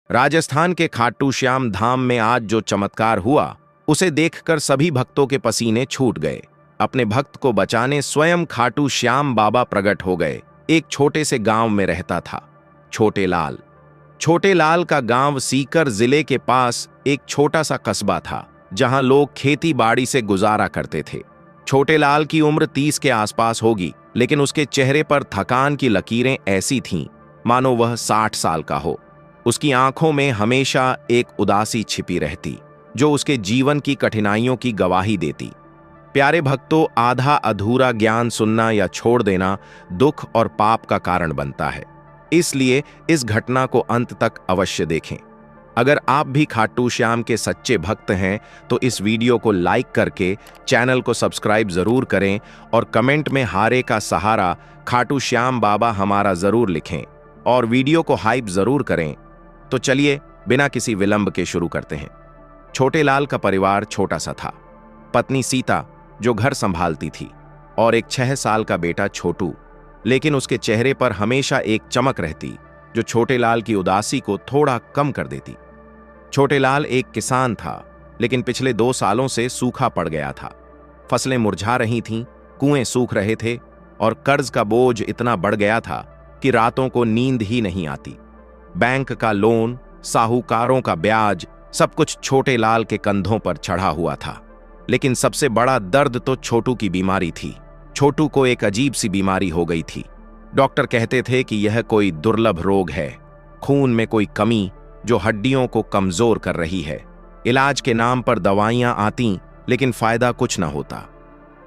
राजस्थान के खाटू श्याम धाम में आज जो चमत्कार हुआ, उसे देखकर सभी भक्तों के पसीने छूट गए। अपने भक्त को बचाने स्वयं खाटू श्याम बाबा प्रकट हो गए। एक छोटे से गांव में रहता था छोटे लाल। छोटे लाल का गांव सीकर जिले के पास एक छोटा सा कस्बा था, जहां लोग खेती बाड़ी से गुजारा करते थे। छोटे लाल की उम्र 30 के आसपास होगी, लेकिन उसके चेहरे पर थकान की लकीरें ऐसी थीं मानो वह 60 साल का हो। उसकी आंखों में हमेशा एक उदासी छिपी रहती, जो उसके जीवन की कठिनाइयों की गवाही देती। प्यारे भक्तों, आधा अधूरा ज्ञान सुनना या छोड़ देना दुख और पाप का कारण बनता है। इसलिए इस घटना को अंत तक अवश्य देखें। अगर आप भी खाटू श्याम के सच्चे भक्त हैं तो इस वीडियो को लाइक करके चैनल को सब्सक्राइब जरूर करें और कमेंट में हारे का सहारा खाटू श्याम बाबा हमारा जरूर लिखें और वीडियो को हाइप जरूर करें। तो चलिए बिना किसी विलंब के शुरू करते हैं। छोटे लाल का परिवार छोटा सा था। पत्नी सीता जो घर संभालती थी और एक 6 साल का बेटा छोटू, लेकिन उसके चेहरे पर हमेशा एक चमक रहती जो छोटे लाल की उदासी को थोड़ा कम कर देती। छोटे लाल एक किसान था, लेकिन पिछले 2 सालों से सूखा पड़ गया था। फसलें मुरझा रही थीं, कुएं सूख रहे थे और कर्ज का बोझ इतना बढ़ गया था कि रातों को नींद ही नहीं आती। बैंक का लोन, साहूकारों का ब्याज, सब कुछ छोटे लाल के कंधों पर चढ़ा हुआ था। लेकिन सबसे बड़ा दर्द तो छोटू की बीमारी थी। छोटू को एक अजीब सी बीमारी हो गई थी। डॉक्टर कहते थे कि यह कोई दुर्लभ रोग है, खून में कोई कमी जो हड्डियों को कमजोर कर रही है। इलाज के नाम पर दवाइयां आती, लेकिन फायदा कुछ न होता।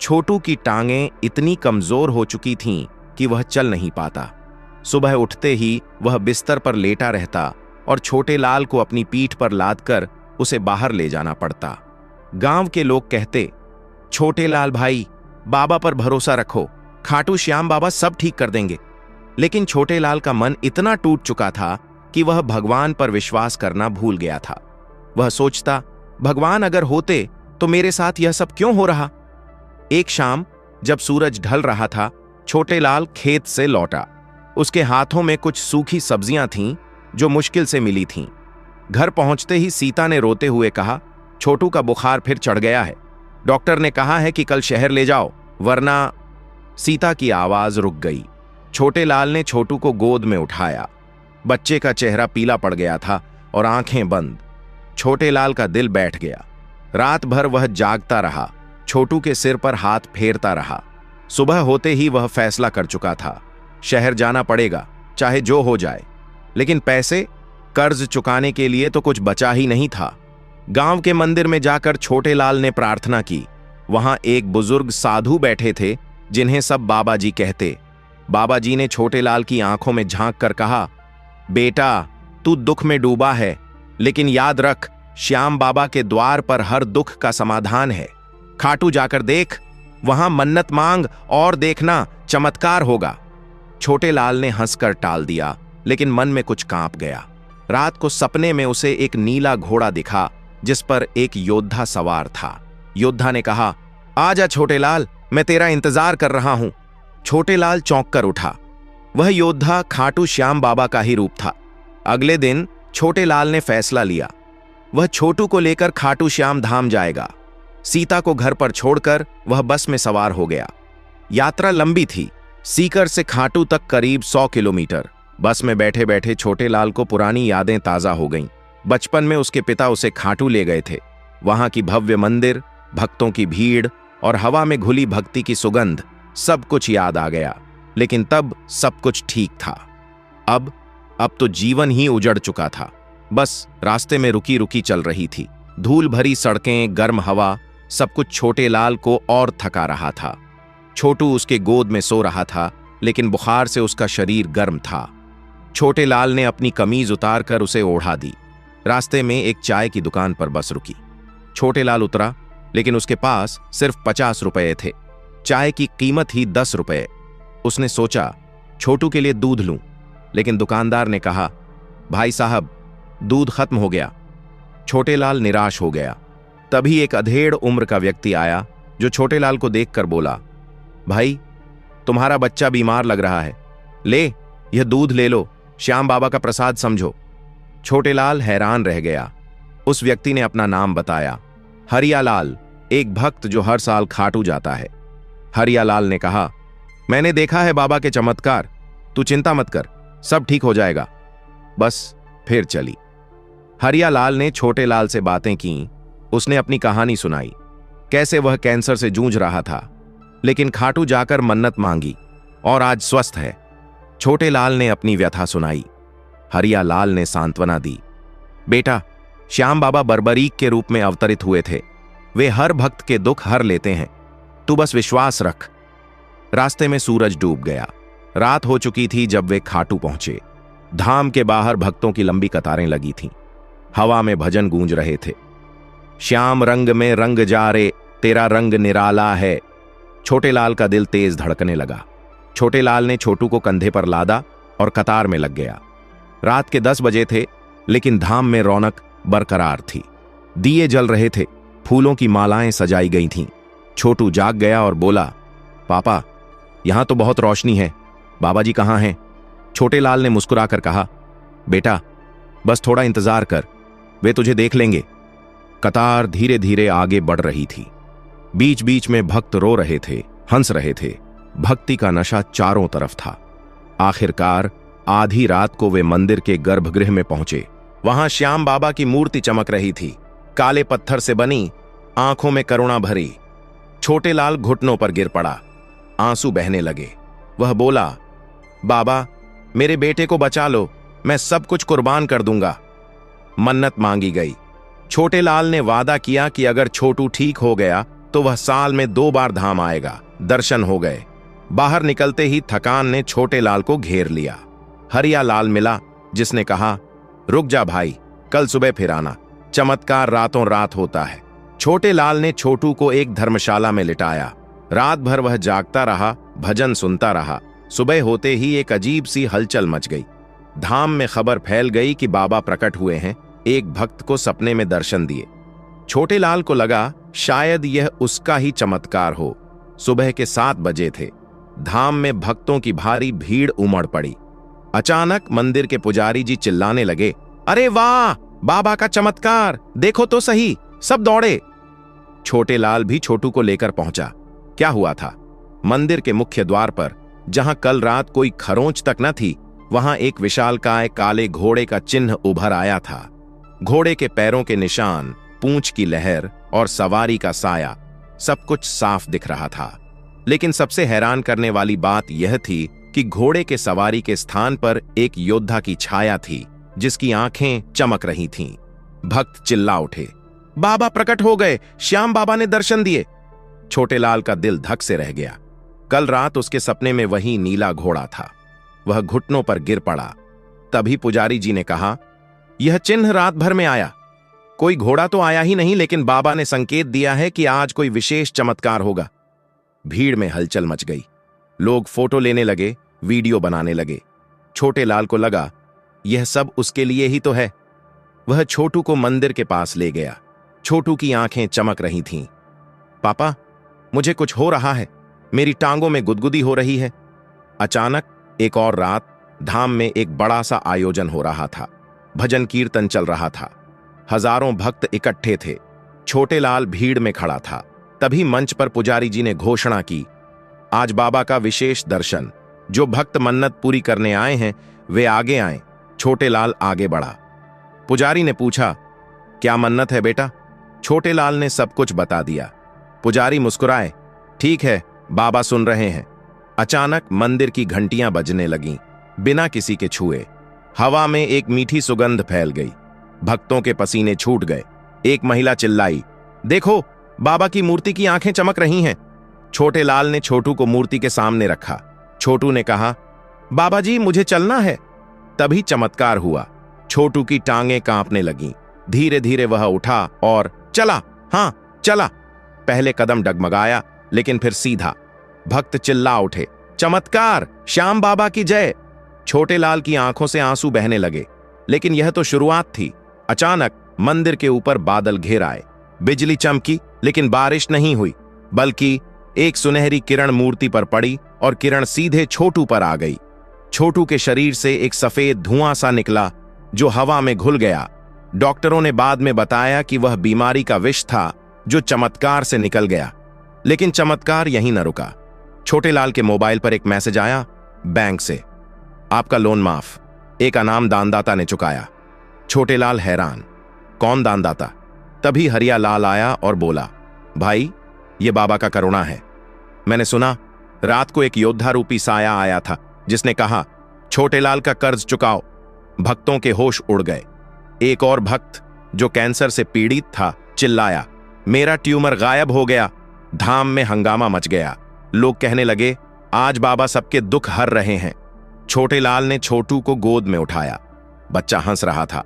छोटू की टांगें इतनी कमजोर हो चुकी थीं कि वह चल नहीं पाता। सुबह उठते ही वह बिस्तर पर लेटा रहता और छोटे लाल को अपनी पीठ पर लादकर उसे बाहर ले जाना पड़ता। गांव के लोग कहते, छोटे लाल भाई, बाबा पर भरोसा रखो, खाटू श्याम बाबा सब ठीक कर देंगे। लेकिन छोटे लाल का मन इतना टूट चुका था कि वह भगवान पर विश्वास करना भूल गया था। वह सोचता, भगवान अगर होते तो मेरे साथ यह सब क्यों हो रहा। एक शाम जब सूरज ढल रहा था, छोटे लाल खेत से लौटा। उसके हाथों में कुछ सूखी सब्जियां थीं जो मुश्किल से मिली थीं। घर पहुंचते ही सीता ने रोते हुए कहा, छोटू का बुखार फिर चढ़ गया है। डॉक्टर ने कहा है कि कल शहर ले जाओ, वरना। सीता की आवाज रुक गई। छोटे लाल ने छोटू को गोद में उठाया। बच्चे का चेहरा पीला पड़ गया था और आंखें बंद। छोटे लाल का दिल बैठ गया। रात भर वह जागता रहा, छोटू के सिर पर हाथ फेरता रहा। सुबह होते ही वह फैसला कर चुका था, शहर जाना पड़ेगा, चाहे जो हो जाए। लेकिन पैसे, कर्ज चुकाने के लिए तो कुछ बचा ही नहीं था। गांव के मंदिर में जाकर छोटे लाल ने प्रार्थना की। वहां एक बुजुर्ग साधु बैठे थे जिन्हें सब बाबा जी कहते। बाबा जी ने छोटे लाल की आंखों में झांक कर कहा, बेटा, तू दुख में डूबा है, लेकिन याद रख, श्याम बाबा के द्वार पर हर दुख का समाधान है। खाटू जाकर देख, वहां मन्नत मांग और देखना चमत्कार होगा। छोटे लाल ने हंसकर टाल दिया, लेकिन मन में कुछ कांप गया। रात को सपने में उसे एक नीला घोड़ा दिखा जिस पर एक योद्धा सवार था। योद्धा ने कहा, आजा छोटे लाल, मैं तेरा इंतजार कर रहा हूं। छोटे लाल चौंक कर उठा। वह योद्धा खाटू श्याम बाबा का ही रूप था। अगले दिन छोटे लाल ने फैसला लिया, वह छोटू को लेकर खाटू श्याम धाम जाएगा। सीता को घर पर छोड़कर वह बस में सवार हो गया। यात्रा लंबी थी, सीकर से खाटू तक करीब 100 किलोमीटर। बस में बैठे बैठे छोटे लाल को पुरानी यादें ताजा हो गईं। बचपन में उसके पिता उसे खाटू ले गए थे। वहां की भव्य मंदिर, भक्तों की भीड़ और हवा में घुली भक्ति की सुगंध, सब कुछ याद आ गया। लेकिन तब सब कुछ ठीक था। अब तो जीवन ही उजड़ चुका था। बस रास्ते में रुकी रुकी चल रही थी। धूल भरी सड़कें, गर्म हवा, सब कुछ छोटे लाल को और थका रहा था। छोटू उसके गोद में सो रहा था, लेकिन बुखार से उसका शरीर गर्म था। छोटे लाल ने अपनी कमीज उतारकर उसे ओढ़ा दी। रास्ते में एक चाय की दुकान पर बस रुकी। छोटे लाल उतरा, लेकिन उसके पास सिर्फ 50 रुपए थे। चाय की कीमत ही 10 रुपए। उसने सोचा, छोटू के लिए दूध लूं, लेकिन दुकानदार ने कहा, भाई साहब, दूध खत्म हो गया। छोटे लाल निराश हो गया। तभी एक अधेड़ उम्र का व्यक्ति आया जो छोटे लाल को देखकर बोला, भाई, तुम्हारा बच्चा बीमार लग रहा है, ले, यह दूध ले लो, श्याम बाबा का प्रसाद समझो। छोटेलाल हैरान रह गया। उस व्यक्ति ने अपना नाम बताया, हरियालाल, एक भक्त जो हर साल खाटू जाता है। हरियालाल ने कहा, मैंने देखा है बाबा के चमत्कार, तू चिंता मत कर, सब ठीक हो जाएगा। बस फिर चली। हरियालाल ने छोटेलाल से बातें की। उसने अपनी कहानी सुनाई, कैसे वह कैंसर से जूझ रहा था, लेकिन खाटू जाकर मन्नत मांगी और आज स्वस्थ है। छोटेलाल ने अपनी व्यथा सुनाई। हरियालाल ने सांत्वना दी, बेटा, श्याम बाबा बर्बरीक के रूप में अवतरित हुए थे। वे हर भक्त के दुख हर लेते हैं, तू बस विश्वास रख। रास्ते में सूरज डूब गया। रात हो चुकी थी जब वे खाटू पहुंचे। धाम के बाहर भक्तों की लंबी कतारें लगी थीं। हवा में भजन गूंज रहे थे। श्याम रंग में रंग जा रे, तेरा रंग निराला है। छोटेलाल का दिल तेज धड़कने लगा। छोटेलाल ने छोटू को कंधे पर लादा और कतार में लग गया। रात के 10 बजे थे, लेकिन धाम में रौनक बरकरार थी। दिए जल रहे थे, फूलों की मालाएं सजाई गई थीं। छोटू जाग गया और बोला, पापा, यहां तो बहुत रोशनी है, बाबा जी कहां हैं? छोटेलाल ने मुस्कुराकर कहा, बेटा, बस थोड़ा इंतजार कर, वे तुझे देख लेंगे। कतार धीरे धीरे आगे बढ़ रही थी। बीच बीच में भक्त रो रहे थे, हंस रहे थे। भक्ति का नशा चारों तरफ था। आखिरकार आधी रात को वे मंदिर के गर्भगृह में पहुंचे। वहां श्याम बाबा की मूर्ति चमक रही थी, काले पत्थर से बनी, आंखों में करुणा भरी। छोटेलाल घुटनों पर गिर पड़ा, आंसू बहने लगे। वह बोला, बाबा, मेरे बेटे को बचा लो, मैं सब कुछ कुर्बान कर दूंगा। मन्नत मांगी गई। छोटेलाल ने वादा किया कि अगर छोटू ठीक हो गया तो वह साल में 2 बार धाम आएगा। दर्शन हो गए। बाहर निकलते ही थकान ने छोटेलाल को घेर लिया। हरियालाल मिला, जिसने कहा, रुक जा भाई, कल सुबह फिर आना, चमत्कार रातों रात होता है। छोटेलाल ने छोटू को एक धर्मशाला में लिटाया। रात भर वह जागता रहा, भजन सुनता रहा। सुबह होते ही एक अजीब सी हलचल मच गई। धाम में खबर फैल गई कि बाबा प्रकट हुए हैं। एक भक्त को सपने में दर्शन दिए। छोटेलाल को लगा शायद यह उसका ही चमत्कार हो। सुबह के 7 बजे थे। धाम में भक्तों की भारी भीड़ उमड़ पड़ी। अचानक मंदिर के पुजारी जी चिल्लाने लगे, अरे वाह, बाबा का चमत्कार, देखो तो सही। सब दौड़े। छोटेलाल भी छोटू को लेकर पहुंचा। क्या हुआ था? मंदिर के मुख्य द्वार पर, जहां कल रात कोई खरोंच तक न थी, वहां एक विशालकाय काले घोड़े का चिन्ह उभर आया था। घोड़े के पैरों के निशान, पूंछ की लहर और सवारी का साया, सब कुछ साफ दिख रहा था। लेकिन सबसे हैरान करने वाली बात यह थी कि घोड़े के सवारी के स्थान पर एक योद्धा की छाया थी, जिसकी आंखें चमक रही थीं। भक्त चिल्ला उठे, बाबा प्रकट हो गए, श्याम बाबा ने दर्शन दिए। छोटेलाल का दिल धक से रह गया। कल रात उसके सपने में वही नीला घोड़ा था। वह घुटनों पर गिर पड़ा। तभी पुजारी जी ने कहा, यह चिन्ह रात भर में आया। कोई घोड़ा तो आया ही नहीं, लेकिन बाबा ने संकेत दिया है कि आज कोई विशेष चमत्कार होगा। भीड़ में हलचल मच गई। लोग फोटो लेने लगे, वीडियो बनाने लगे। छोटेलाल को लगा यह सब उसके लिए ही तो है। वह छोटू को मंदिर के पास ले गया। छोटू की आंखें चमक रही थीं। पापा, मुझे कुछ हो रहा है, मेरी टांगों में गुदगुदी हो रही है। अचानक एक और रात धाम में एक बड़ा सा आयोजन हो रहा था। भजन कीर्तन चल रहा था। हजारों भक्त इकट्ठे थे। छोटेलाल भीड़ में खड़ा था। तभी मंच पर पुजारी जी ने घोषणा की, आज बाबा का विशेष दर्शन। जो भक्त मन्नत पूरी करने आए हैं वे आगे आए। छोटेलाल आगे बढ़ा। पुजारी ने पूछा, क्या मन्नत है बेटा? छोटेलाल ने सब कुछ बता दिया। पुजारी मुस्कुराए, ठीक है, बाबा सुन रहे हैं। अचानक मंदिर की घंटियां बजने लगीं, बिना किसी के छुए। हवा में एक मीठी सुगंध फैल गई। भक्तों के पसीने छूट गए। एक महिला चिल्लाई, देखो, बाबा की मूर्ति की आंखें चमक रही हैं। छोटेलाल ने छोटू को मूर्ति के सामने रखा। छोटू ने कहा, बाबा जी, मुझे चलना है। तभी चमत्कार हुआ। छोटू की टांगें कांपने लगीं। धीरे धीरे वह उठा और चला। हां, चला। पहले कदम डगमगाया, लेकिन फिर सीधा। भक्त चिल्ला उठे, चमत्कार, श्याम बाबा की जय। छोटेलाल की आंखों से आंसू बहने लगे। लेकिन यह तो शुरुआत थी। अचानक मंदिर के ऊपर बादल घेर आए। बिजली चमकी, लेकिन बारिश नहीं हुई, बल्कि एक सुनहरी किरण मूर्ति पर पड़ी और किरण सीधे छोटू पर आ गई। छोटू के शरीर से एक सफेद धुआं सा निकला। जो हवा में घुल गया। डॉक्टरों ने बाद में बताया कि वह बीमारी का विष था जो चमत्कार से निकल गया। लेकिन चमत्कार यहीं न रुका। छोटेलाल के मोबाइल पर एक मैसेज आया बैंक से, आपका लोन माफ, एक अनाम दानदाता ने चुकाया। छोटेलाल हैरान, कौन दानदाता? तभी हरियालाल आया और बोला, भाई ये बाबा का करुणा है। मैंने सुना रात को एक योद्धा रूपी साया आया था जिसने कहा छोटेलाल का कर्ज चुकाओ। भक्तों के होश उड़ गए। एक और भक्त जो कैंसर से पीड़ित था चिल्लाया, मेरा ट्यूमर गायब हो गया। धाम में हंगामा मच गया। लोग कहने लगे, आज बाबा सबके दुख हर रहे हैं। छोटेलाल ने छोटू को गोद में उठाया। बच्चा हंस रहा था।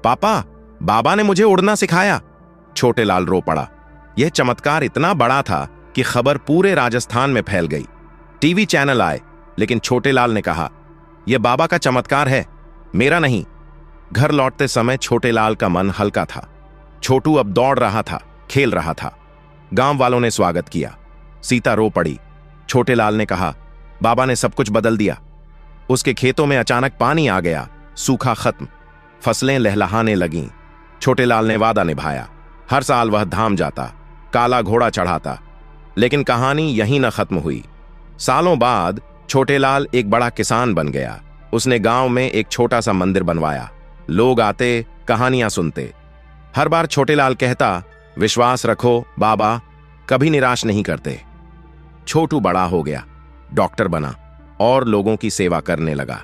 पापा, बाबा ने मुझे उड़ना सिखाया। छोटेलाल रो पड़ा। यह चमत्कार इतना बड़ा था कि खबर पूरे राजस्थान में फैल गई। टीवी चैनल आए, लेकिन छोटेलाल ने कहा, यह बाबा का चमत्कार है, मेरा नहीं। घर लौटते समय छोटेलाल का मन हल्का था। छोटू अब दौड़ रहा था, खेल रहा था। गांव वालों ने स्वागत किया। सीता रो पड़ी। छोटेलाल ने कहा, बाबा ने सब कुछ बदल दिया। उसके खेतों में अचानक पानी आ गया, सूखा खत्म, फसलें लहलहाने लगीं। छोटेलाल ने वादा निभाया। हर साल वह धाम जाता, काला घोड़ा चढ़ाता। लेकिन कहानी यहीं न खत्म हुई। सालों बाद छोटेलाल एक बड़ा किसान बन गया। उसने गांव में एक छोटा सा मंदिर बनवाया। लोग आते, कहानियां सुनते। हर बार छोटेलाल कहता, विश्वास रखो, बाबा कभी निराश नहीं करते। छोटू बड़ा हो गया, डॉक्टर बना और लोगों की सेवा करने लगा।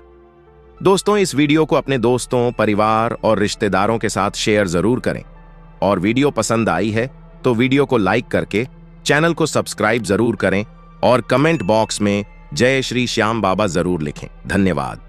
दोस्तों, इस वीडियो को अपने दोस्तों, परिवार और रिश्तेदारों के साथ शेयर जरूर करें। और वीडियो पसंद आई है तो वीडियो को लाइक करके चैनल को सब्सक्राइब जरूर करें और कमेंट बॉक्स में जय श्री श्याम बाबा जरूर लिखें। धन्यवाद।